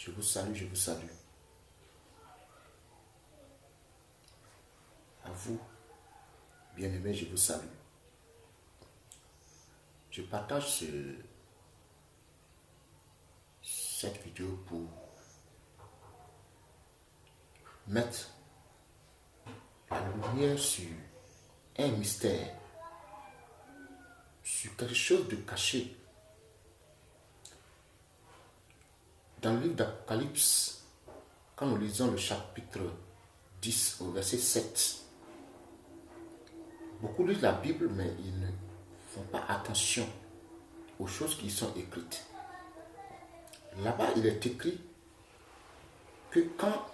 Je vous salue, je vous salue. À vous, bien-aimés, je vous salue. Je partage cette vidéo pour mettre la lumière sur un mystère, sur quelque chose de caché. Dans le livre d'Apocalypse, quand nous lisons le chapitre 10 au verset 7, beaucoup lisent la Bible, mais ils ne font pas attention aux choses qui y sont écrites. Là-bas, il est écrit que quand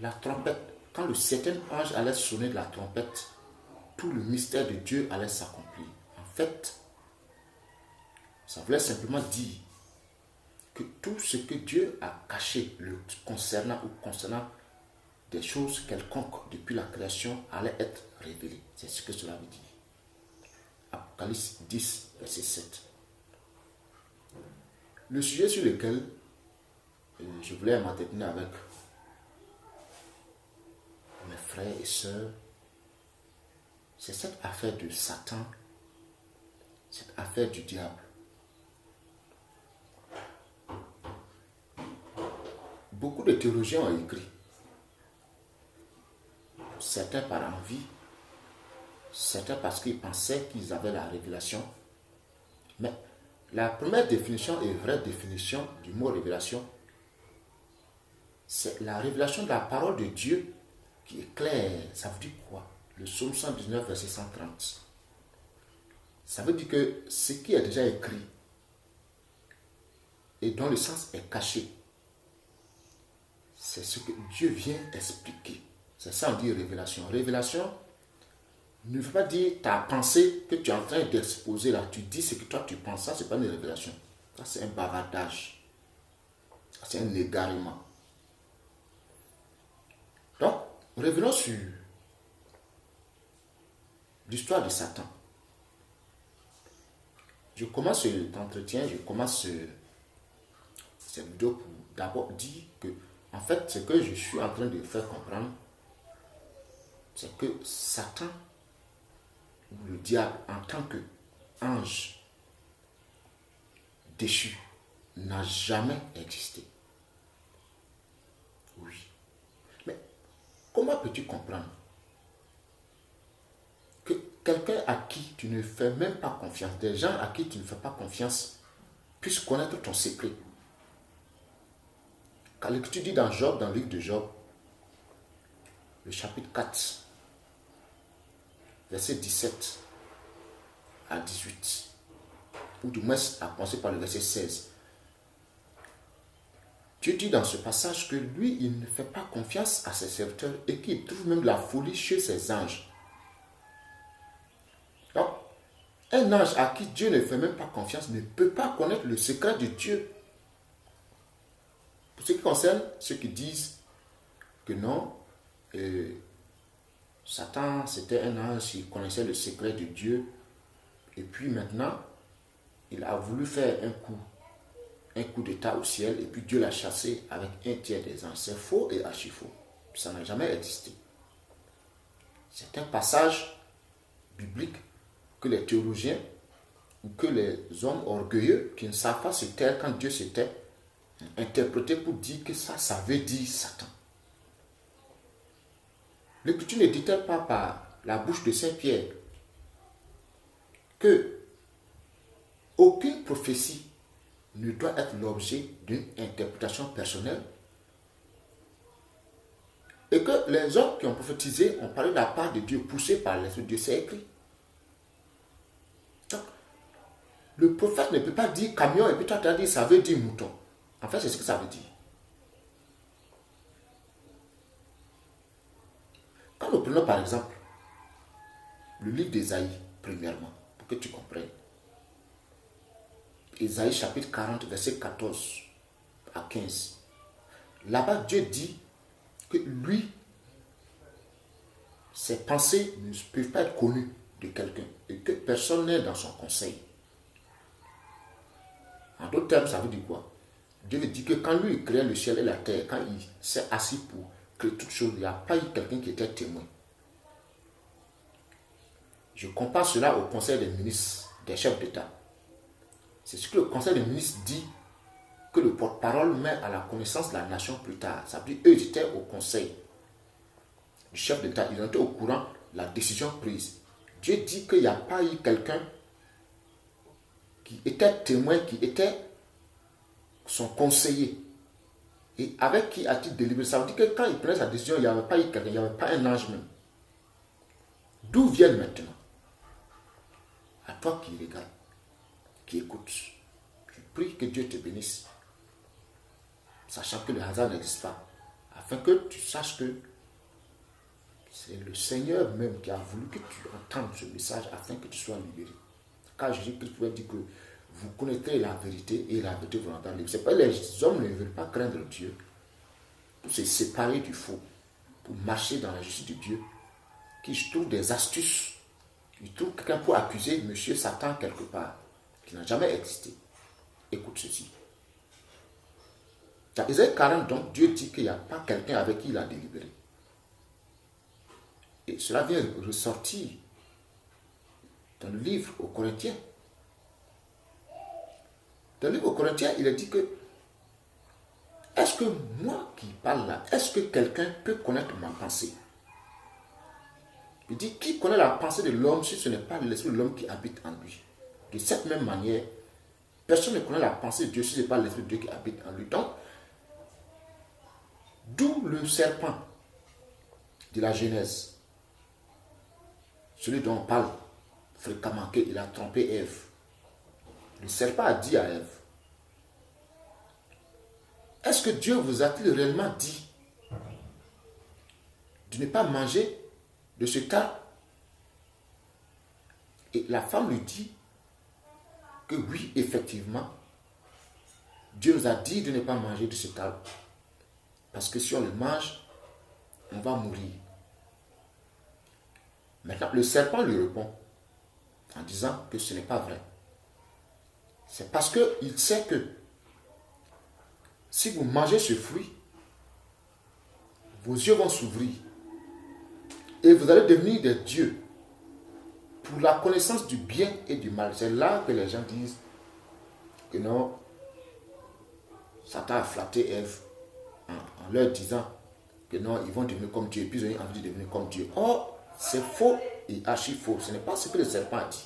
la trompette, quand le septième ange allait sonner de la trompette, tout le mystère de Dieu allait s'accomplir. En fait, ça voulait simplement dire que tout ce que Dieu a caché le concernant ou concernant des choses quelconques depuis la création allait être révélé. C'est ce que cela veut dire. Apocalypse 10, verset 7. Le sujet sur lequel je voulais m'entretenir avec mes frères et sœurs, c'est cette affaire de Satan, cette affaire du diable. Beaucoup de théologiens ont écrit, certains par envie, certains parce qu'ils pensaient qu'ils avaient la révélation. Mais la première définition et vraie définition du mot révélation, c'est la révélation de la parole de Dieu qui est claire. Ça veut dire quoi? Le psaume 119, verset 130. Ça veut dire que ce qui est déjà écrit et dont le sens est caché, c'est ce que Dieu vient expliquer. C'est ça on dit révélation. Révélation ne veut pas dire ta pensée que tu es en train d'exposer là. Tu dis ce que toi tu penses. Ça, ce n'est pas une révélation. Ça, c'est un bavardage. C'est un égarement. Donc, revenons sur l'histoire de Satan. Je commence cet entretien, je commence cette vidéo pour d'abord dire que, en fait, ce que je suis en train de faire comprendre, c'est que Satan, ou le diable, en tant qu'ange déchu, n'a jamais existé. Oui. Mais comment peux-tu comprendre que quelqu'un à qui tu ne fais même pas confiance, des gens à qui tu ne fais pas confiance, puissent connaître ton secret? Quand l'Écriture dit dans Job, dans le livre de Job, le chapitre 4, verset 17 à 18, ou du moins à commencer par le verset 16. Dieu dit dans ce passage que lui, il ne fait pas confiance à ses serviteurs et qu'il trouve même la folie chez ses anges. Donc, un ange à qui Dieu ne fait même pas confiance ne peut pas connaître le secret de Dieu. Pour ce qui concerne ceux qui disent que non, Satan c'était un ange qui connaissait le secret de Dieu et puis maintenant il a voulu faire un coup d'état au ciel et puis Dieu l'a chassé avec un tiers des anges. C'est faux et archi faux. Ça n'a jamais existé. C'est un passage biblique que les théologiens ou que les hommes orgueilleux qui ne savent pas se taire quand Dieu se tait, interprété pour dire que ça veut dire Satan. L'Écriture ne dit-elle pas par la bouche de Saint Pierre que aucune prophétie ne doit être l'objet d'une interprétation personnelle et que les hommes qui ont prophétisé ont parlé de la part de Dieu, poussés par l'Esprit de Dieu, c'est écrit. Donc, le prophète ne peut pas dire camion et puis toi tu as dit ça veut dire mouton. En fait, c'est ce que ça veut dire. Quand nous prenons par exemple le livre d'Ésaïe, premièrement, pour que tu comprennes. Ésaïe chapitre 40, verset 14 à 15. Là-bas, Dieu dit que lui, ses pensées ne peuvent pas être connues de quelqu'un et que personne n'est dans son conseil. En d'autres termes, ça veut dire quoi? Dieu veut dire que quand lui il créait le ciel et la terre, quand il s'est assis pour créer toutes choses, il n'y a pas eu quelqu'un qui était témoin. Je compare cela au conseil des ministres, des chefs d'État. C'est ce que le conseil des ministres dit que le porte-parole met à la connaissance de la nation plus tard. Ça veut dire eux étaient au conseil du chef d'État, ils ont été au courant de la décision prise. Dieu dit qu'il n'y a pas eu quelqu'un qui était témoin, qui était son conseiller. Et avec qui a-t-il délibéré? Ça veut dire que quand il prenait sa décision, il n'y avait pas eu quelqu'un, il n'y avait pas un ange même. D'où viennent maintenant? À toi qui regarde, qui écoute, je prie que Dieu te bénisse, sachant que le hasard n'existe pas, afin que tu saches que c'est le Seigneur même qui a voulu que tu entendes ce message afin que tu sois libéré. Car Jésus-Christ pouvait dire que vous connaîtrez la vérité et la vérité vous rendra libre. C'est pas les hommes ne veulent pas craindre Dieu pour se séparer du faux, pour marcher dans la justice de Dieu, qui trouvent des astuces. Ils trouvent quelqu'un pour accuser monsieur Satan quelque part, qui n'a jamais existé. Écoute ceci. Dans Ésaïe 40, donc, Dieu dit qu'il n'y a pas quelqu'un avec qui il a délibéré. Et cela vient ressortir dans le livre aux Corinthiens. Dans le livre aux Corinthiens, il est dit que est-ce que moi qui parle là, est-ce que quelqu'un peut connaître ma pensée? Il dit, qui connaît la pensée de l'homme si ce n'est pas l'esprit de l'homme qui habite en lui? De cette même manière, personne ne connaît la pensée de Dieu si ce n'est pas l'esprit de Dieu qui habite en lui. Donc, d'où le serpent de la Genèse, celui dont on parle fréquemment, qu'il a trompé Ève. Le serpent a dit à Ève, est-ce que Dieu vous a-t-il réellement dit de ne pas manger de cet arbre? Et la femme lui dit que oui, effectivement, Dieu nous a dit de ne pas manger de cet arbre. Parce que si on le mange, on va mourir. Maintenant, le serpent lui répond en disant que ce n'est pas vrai. C'est parce qu'il sait que si vous mangez ce fruit, vos yeux vont s'ouvrir et vous allez devenir des dieux pour la connaissance du bien et du mal. C'est là que les gens disent que non, Satan a flatté Ève en leur disant que non, ils vont devenir comme Dieu et puis ils ont envie de devenir comme Dieu. Or, c'est faux et archi faux. Ce n'est pas ce que le serpent a dit.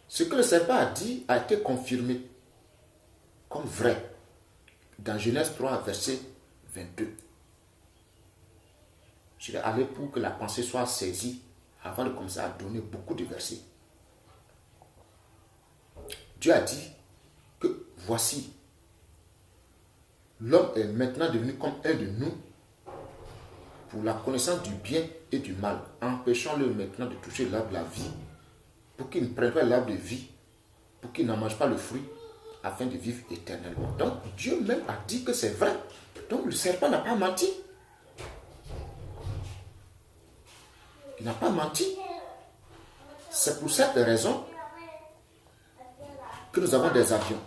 Ce que le serpent a dit a été confirmé comme vrai dans Genèse 3, verset 22. Je vais aller pour que la pensée soit saisie avant de commencer à donner beaucoup de versets. Dieu a dit que voici, l'homme est maintenant devenu comme un de nous pour la connaissance du bien et du mal. Empêchons-le maintenant de toucher l'arbre de la vie pour qu'il ne prenne pas l'arbre de vie, pour qu'il n'en mange pas le fruit afin de vivre éternellement. Donc Dieu même a dit que c'est vrai. Donc le serpent n'a pas menti. Il n'a pas menti. C'est pour cette raison que nous avons des avions.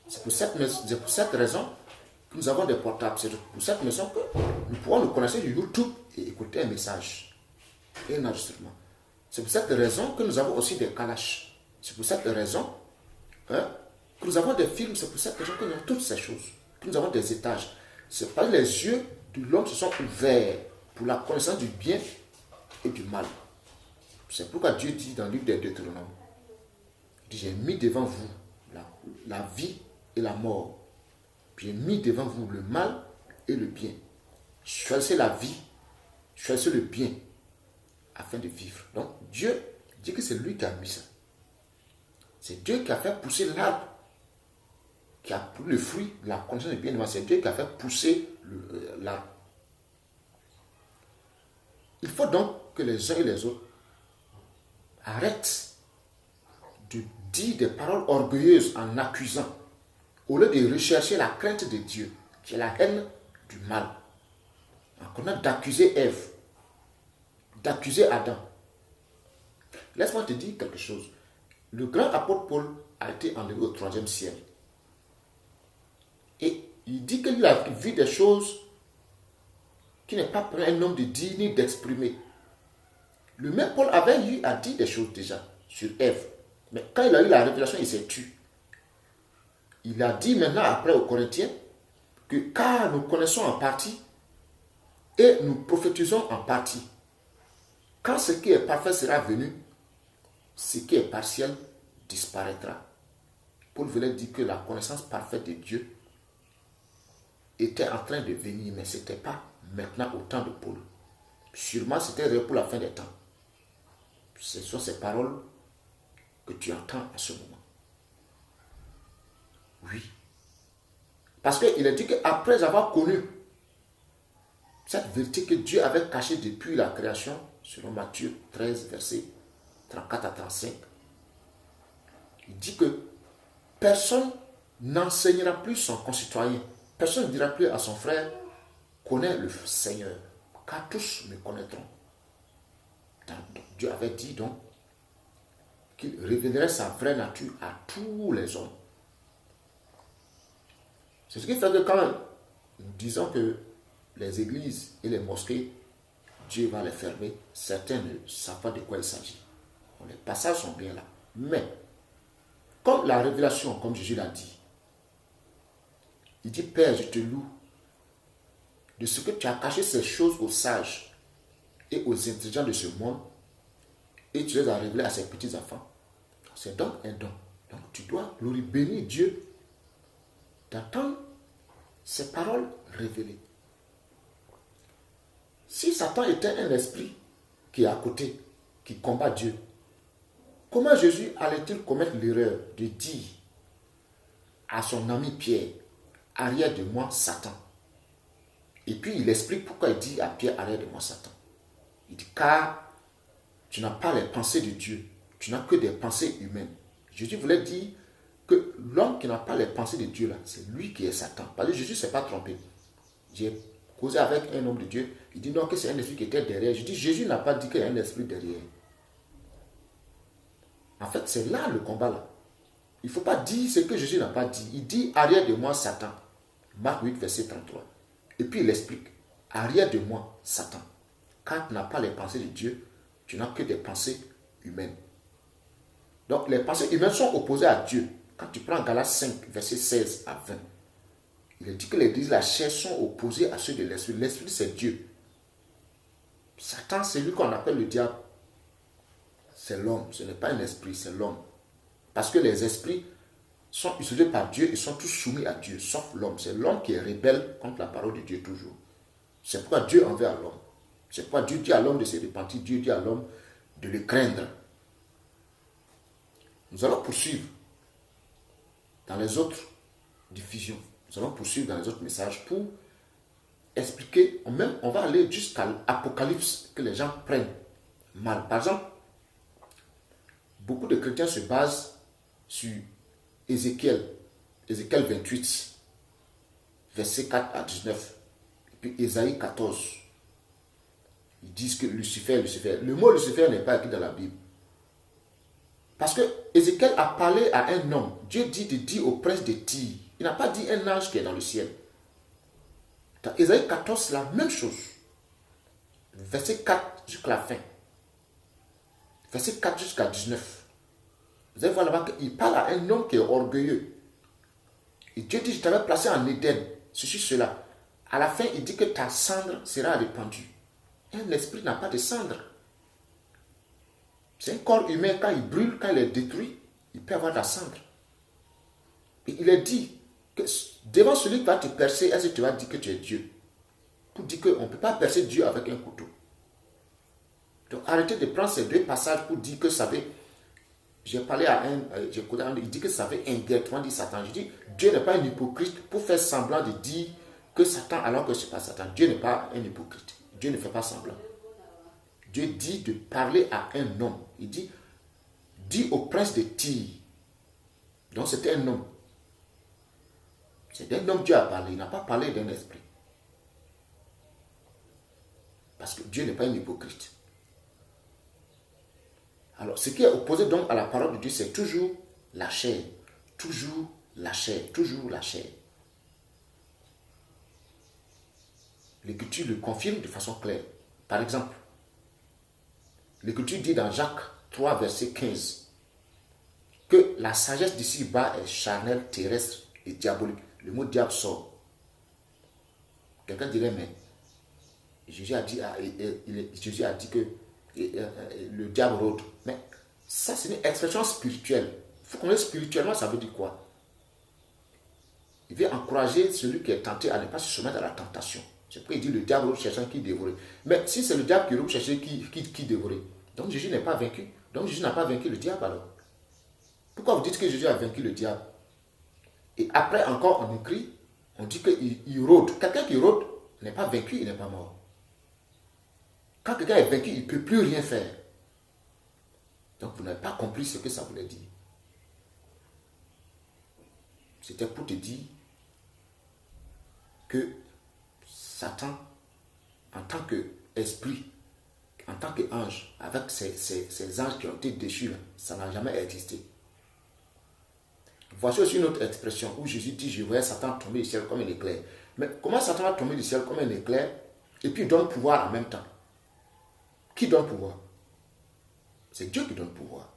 C'est pour cette raison que nous avons des portables. C'est pour cette raison que nous pouvons nous connecter sur YouTube et écouter un message et un enregistrement. C'est pour cette raison que nous avons aussi des calaches. C'est pour cette raison que nous avons des films. C'est pour cette raison que nous avons toutes ces choses. Que nous avons des étages. C'est parce que les yeux de l'homme se sont ouverts pour la connaissance du bien et du mal. C'est pourquoi Dieu dit dans le livre des Deutéronomes, il dit, j'ai mis devant vous la vie et la mort. J'ai mis devant vous le mal et le bien. Choisissez la vie, choisissez le bien, afin de vivre. Donc Dieu dit que c'est lui qui a mis ça. C'est Dieu qui a fait pousser l'arbre, qui a pris le fruit, la connaissance du bien et du mal. C'est Dieu qui a fait pousser l'arbre. Il faut donc que les uns et les autres arrêtent de dire des paroles orgueilleuses en accusant, au lieu de rechercher la crainte de Dieu, qui est la haine du mal. On a d'accuser Ève, d'accuser Adam. Laisse-moi te dire quelque chose. Le grand apôtre Paul a été enlevé au troisième ciel. Et il dit qu'il a vu des choses qui n'est pas prêt un homme de dire ni d'exprimer. Le même Paul avait eu à dire des choses déjà sur Ève. Mais quand il a eu la révélation, il s'est tué. Il a dit maintenant après aux Corinthiens que car nous connaissons en partie et nous prophétisons en partie. Quand ce qui est parfait sera venu, ce qui est partiel disparaîtra. Paul voulait dire que la connaissance parfaite de Dieu était en train de venir, mais ce n'était pas maintenant au temps de Paul. Sûrement c'était pour la fin des temps. Ce sont ces paroles que tu entends à ce moment. Oui. Parce qu'il a dit qu'après avoir connu cette vérité que Dieu avait cachée depuis la création, selon Matthieu 13, versets 34 à 35, il dit que personne n'enseignera plus son concitoyen. Personne ne dira plus à son frère, connais le Seigneur, car tous me connaîtront. Donc, Dieu avait dit donc qu'il révélerait sa vraie nature à tous les hommes. C'est ce qui fait que quand nous disons que les églises et les mosquées, Dieu va les fermer, certains ne savent pas de quoi il s'agit. Les passages sont bien là. Mais, comme la révélation, comme Jésus l'a dit, il dit, Père, je te loue de ce que tu as caché ces choses aux sages et aux intelligents de ce monde et tu les as révélées à ces petits enfants. C'est donc un don. Donc tu dois bénir Dieu d'entendre ces paroles révélées. Si Satan était un esprit qui est à côté, qui combat Dieu, comment Jésus allait-il commettre l'erreur de dire à son ami Pierre, arrière de moi, Satan? Et puis il explique pourquoi il dit à Pierre, arrière de moi, Satan. Il dit, car tu n'as pas les pensées de Dieu, tu n'as que des pensées humaines. Jésus voulait dire que l'homme qui n'a pas les pensées de Dieu, là, c'est lui qui est Satan. Parce que Jésus ne s'est pas trompé. J'ai causé avec un homme de Dieu, il dit non, que c'est un esprit qui était derrière. Je dis, Jésus n'a pas dit qu'il y a un esprit derrière. En fait, c'est là le combat, là. Il ne faut pas dire ce que Jésus n'a pas dit. Il dit, arrière de moi, Satan. Marc 8, verset 33. Et puis il explique, arrière de moi, Satan. Quand tu n'as pas les pensées de Dieu, tu n'as que des pensées humaines. Donc les pensées humaines sont opposées à Dieu. Quand tu prends Galates 5, verset 16 à 20, il dit que les désirs de la chair sont opposés à ceux de l'esprit. L'esprit, c'est Dieu. Satan, c'est lui qu'on appelle le diable. C'est l'homme. Ce n'est pas un esprit, c'est l'homme. Parce que les esprits sont utilisés par Dieu et sont tous soumis à Dieu, sauf l'homme. C'est l'homme qui est rebelle contre la parole de Dieu toujours. C'est pourquoi Dieu envers l'homme. C'est pourquoi Dieu dit à l'homme de se repentir. Dieu dit à l'homme de le craindre. Nous allons poursuivre dans les autres diffusions. Nous allons poursuivre dans les autres messages pour expliquer, même on va aller jusqu'à l'Apocalypse que les gens prennent mal. Par exemple, beaucoup de chrétiens se basent sur Ézéchiel 28, verset 4 à 19, et puis Ésaïe 14. Ils disent que Lucifer, le mot Lucifer n'est pas écrit dans la Bible. Parce que Ézéchiel a parlé à un homme. Dieu dit de dire au prince de Tyr. Il n'a pas dit un ange qui est dans le ciel. Dans Ésaïe 14, c'est la même chose. Verset 4 jusqu'à la fin. Verset 4 jusqu'à 19. Vous allez voir là-bas qu'il parle à un homme qui est orgueilleux. Et Dieu dit, je t'avais placé en Éden, ceci, cela. À la fin, il dit que ta cendre sera répandue. Un esprit n'a pas de cendre. C'est un corps humain, quand il brûle, quand il est détruit, il peut avoir de la cendre. Et il est dit que devant celui qui va te percer, est-ce que tu vas dire que tu es Dieu? Pour dire qu'on ne peut pas percer Dieu avec un couteau. Donc arrêtez de prendre ces deux passages pour dire que ça veut... J'ai parlé à il dit que ça veut indirectement dire Satan. Je dis, Dieu n'est pas un hypocrite pour faire semblant de dire que Satan alors que ce n'est pas Satan. Dieu n'est pas un hypocrite. Dieu ne fait pas semblant. Dieu dit de parler à un homme. Il dit au prince de Tyr. Donc c'était un homme. C'est d'un homme que Dieu a parlé. Il n'a pas parlé d'un esprit. Parce que Dieu n'est pas un hypocrite. Alors ce qui est opposé donc à la parole de Dieu, c'est toujours la chair. Toujours la chair, toujours la chair. L'Écriture le confirme de façon claire. Par exemple, l'Écriture dit dans Jacques 3, verset 15, que la sagesse d'ici-bas est charnelle, terrestre et diabolique. Le mot diable sort. Quelqu'un dirait, mais Jésus a dit que le diable rôde. Mais ça, c'est une expression spirituelle. Il faut connaître spirituellement, ça veut dire quoi? Il veut encourager celui qui est tenté à ne pas se soumettre à la tentation. C'est pourquoi il dit le diable cherche qui dévorer. Mais si c'est le diable qui cherche qui dévorer, donc Jésus n'est pas vaincu. Donc Jésus n'a pas vaincu le diable alors. Pourquoi vous dites que Jésus a vaincu le diable? Et après encore on écrit, on dit qu'il rôde. Quelqu'un qui rôde n'est pas vaincu, il n'est pas mort. Quand quelqu'un est vaincu, il ne peut plus rien faire. Donc vous n'avez pas compris ce que ça voulait dire. C'était pour te dire que Satan, en tant qu'esprit, en tant qu'ange, avec ces anges qui ont été déchus, ça n'a jamais existé. Voici aussi une autre expression où Jésus dit, je voyais Satan tomber du ciel comme un éclair. Mais comment Satan va tomber du ciel comme un éclair et puis donne pouvoir en même temps? Qui donne pouvoir? C'est Dieu qui donne pouvoir.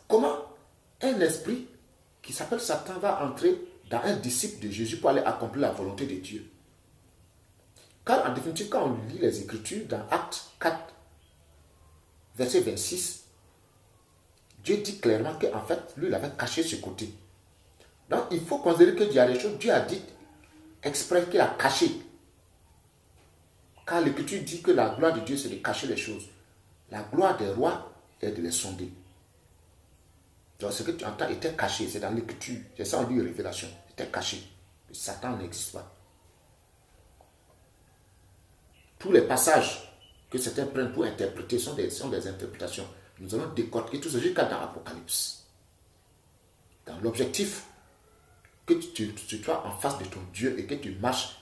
Comment un esprit qui s'appelle Satan va entrer dans un disciple de Jésus pour aller accomplir la volonté de Dieu? Car en définitive, quand on lit les Écritures dans Actes 4, verset 26, Dieu dit clairement qu'en fait, lui, il avait caché ce côté. Donc, il faut considérer que Dieu a des choses, Dieu a dit exprès qu'il a caché. Car l'Écriture dit que la gloire de Dieu, c'est de cacher les choses. La gloire des rois est de les sonder. Donc, ce que tu entends était caché, c'est dans l'Écriture. C'est ça, on dit révélation. C'était caché. Satan n'existe pas. Tous les passages que certains prennent pour interpréter sont des interprétations. Nous allons décortiquer tout ça jusqu'à dans l'Apocalypse. Dans l'objectif que tu sois en face de ton Dieu et que tu marches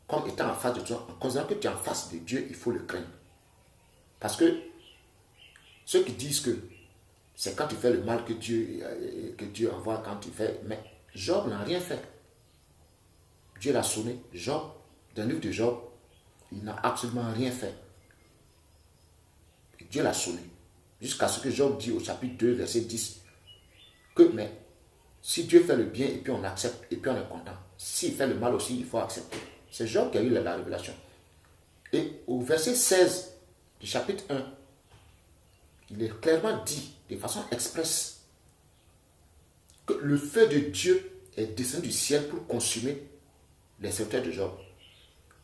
comme étant en face de toi, en considérant que tu es en face de Dieu, il faut le craindre. Parce que ceux qui disent que c'est quand tu fais le mal que Dieu envoie quand tu fais. Mais Job n'a rien fait. Dieu l'a sonné. Job, dans le livre de Job, il n'a absolument rien fait. Et Dieu l'a sonné. Jusqu'à ce que Job dit au chapitre 2, verset 10, que mais si Dieu fait le bien et puis on accepte et puis on est content. S'il fait le mal aussi, il faut accepter. C'est Job qui a eu la révélation. Et au verset 16 du chapitre 1, il est clairement dit, de façon expresse, que le feu de Dieu est descendu du ciel pour consumer les serviteurs de Job.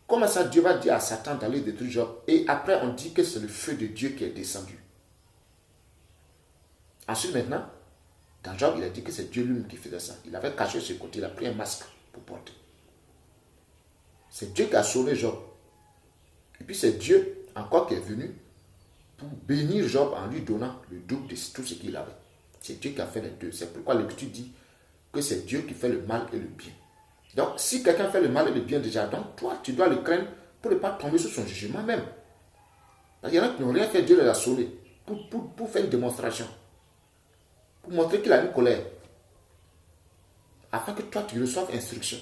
Comment ça, Dieu va dire à Satan d'aller détruire Job? Et après, on dit que c'est le feu de Dieu qui est descendu. Ensuite, maintenant, dans Job, il a dit que c'est Dieu lui-même qui faisait ça. Il avait caché ce côté, il a pris un masque pour porter. C'est Dieu qui a sauvé Job. Et puis c'est Dieu encore qui est venu pour bénir Job en lui donnant le double de tout ce qu'il avait. C'est Dieu qui a fait les deux. C'est pourquoi l'Écriture dit que c'est Dieu qui fait le mal et le bien. Donc, si quelqu'un fait le mal et le bien déjà, donc toi, tu dois le craindre pour ne pas tomber sur son jugement même. Il y en a qui n'ont rien fait, Dieu les a sauvés pour faire une démonstration. Pour montrer qu'il a une colère. Afin que toi, tu reçoives instruction.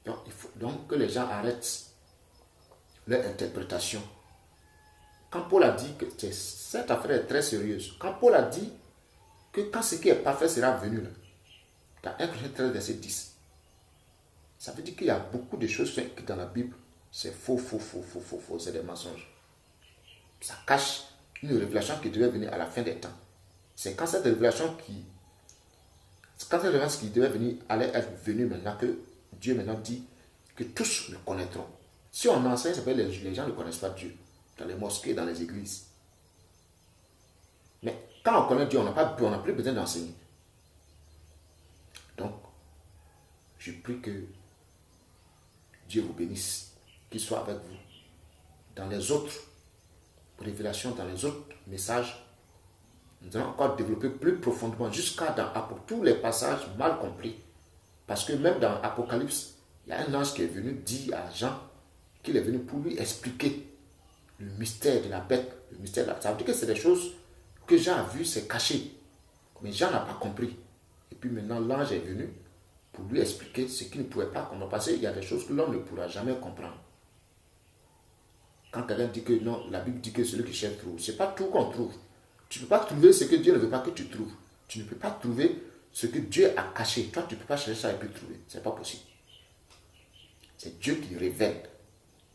Donc, il faut donc que les gens arrêtent leur interprétation. Quand Paul a dit que cette affaire est très sérieuse, quand Paul a dit que quand ce qui est parfait sera venu, là, dans 1 Corinthiens 13, verset 10, ça veut dire qu'il y a beaucoup de choses qui dans la Bible, c'est faux, c'est des mensonges. Ça cache une révélation qui devait venir à la fin des temps. C'est quand cette révélation qui devait venir allait être venue maintenant que Dieu maintenant dit que tous le connaîtront. Si on enseigne, ça veut dire que les gens ne connaissent pas Dieu. Dans les mosquées, dans les églises. Mais quand on connaît Dieu, on n'a plus besoin d'enseigner. Donc, je prie que Dieu vous bénisse, qu'il soit avec vous. Dans les autres révélations, dans les autres messages, nous allons encore développer plus profondément jusqu'à dans tous les passages mal compris. Parce que même dans Apocalypse, il y a un ange qui est venu dire à Jean qu'il est venu pour lui expliquer le mystère de la bête, le mystère de la... Ça veut dire que c'est des choses que Jean a vu, c'est caché. Mais Jean n'a pas compris. Et puis maintenant, l'ange est venu pour lui expliquer ce qu'il ne pouvait pas comprendre. Parce qu'il y a des choses que l'homme ne pourra jamais comprendre. Quand quelqu'un dit que non, la Bible dit que celui qui cherche trouve. Ce n'est pas tout qu'on trouve. Tu ne peux pas trouver ce que Dieu ne veut pas que tu trouves. Tu ne peux pas trouver ce que Dieu a caché. Toi, tu ne peux pas chercher ça et puis trouver. Ce n'est pas possible. C'est Dieu qui révèle.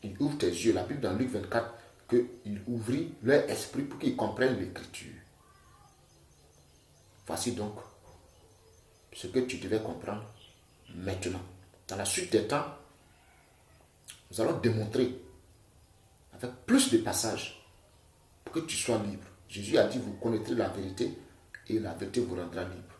Il ouvre tes yeux. La Bible dans Luc 24, qu'il ouvrit leur esprit pour qu'ils comprennent l'écriture. Voici donc ce que tu devais comprendre maintenant. Dans la suite des temps, nous allons démontrer avec plus de passages pour que tu sois libre. Jésus a dit, vous connaîtrez la vérité et la vérité vous rendra libre.